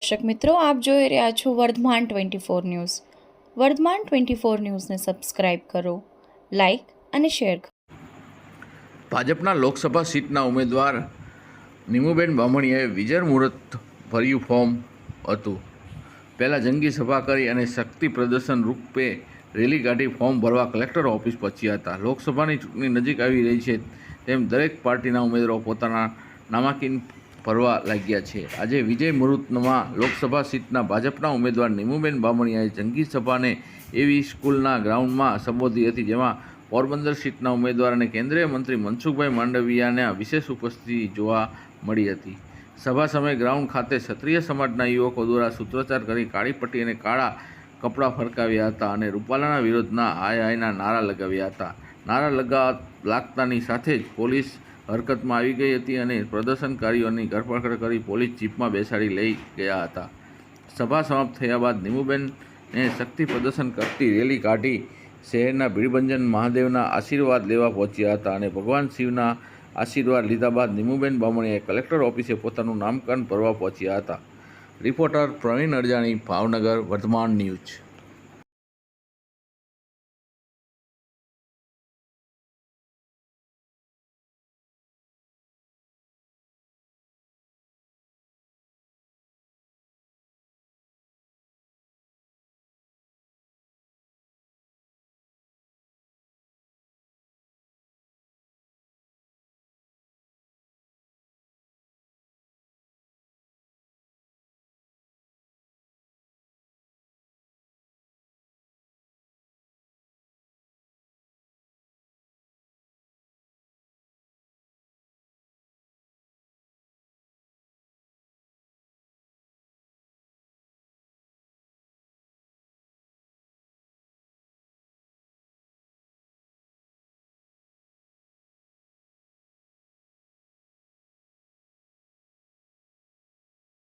દર્શક મિત્રો, આપ જોઈ રહ્યા છો વર્ધમાન 24 ન્યૂઝ. વર્ધમાન 24 ન્યૂઝને સબસ્ક્રાઇબ કરો, લાઇક અને શેર કરો. ભાજપના લોકસભા સીટના ઉમેદવાર નીમુબેન બામણીયાએ વિજય મુહૂર્ત ભર્યું ફોર્મ હતું. પહેલાં જંગી સભા કરી અને શક્તિ પ્રદર્શન રૂપે રેલી કાઢી ફોર્મ ભરવા કલેક્ટર ઓફિસ પહોંચ્યા હતા. લોકસભાની ચૂંટણી નજીક આવી રહી છે તેમ દરેક પાર્ટીના ઉમેદવારો પોતાના નામાંકિન ભરવા લાગ્યા છે. આજે વિજય મુહૂર્તમાં લોકસભા સીટના ભાજપના ઉમેદવાર નીમુબેન બામણીયાએ જંગી સભાને એવી સ્કૂલના ગ્રાઉન્ડમાં સંબોધી હતી, જેમાં પોરબંદર સીટના ઉમેદવાર અને કેન્દ્રીય મંત્રી મનસુખભાઈ માંડવિયાના વિશેષ ઉપસ્થિતિ જોવા મળી હતી. સભા સમયે ગ્રાઉન્ડ ખાતે ક્ષત્રિય સમાજના યુવકો દ્વારા સૂત્રોચ્ચાર કરી કાળી પટ્ટી અને કાળા કપડાં ફરકાવ્યા હતા અને રૂપાલાના વિરોધના હાય હાયના નારા લગાવ્યા હતા. નારા લાગતાની સાથે જ પોલીસ હરકતમાં આવી ગઈ હતી અને પ્રદર્શનકારીઓની ધરપકડ કરી પોલીસ જીપમાં બેસાડી લઈ ગયા હતા. સભા સમાપ્ત થયા બાદ નીમુબેને શક્તિ પ્રદર્શન કરતી રેલી કાઢી શહેરના ભીડભંજન મહાદેવના આશીર્વાદ લેવા પહોંચ્યા હતા અને ભગવાન શિવના આશીર્વાદ લીધા બાદ નીમુબેન બામણીયાએ કલેક્ટર ઓફિસે પોતાનું નામકરણ ભરવા પહોંચ્યા હતા. Reporter Praveen Adajani, Bhavnagar, Vardhaman news.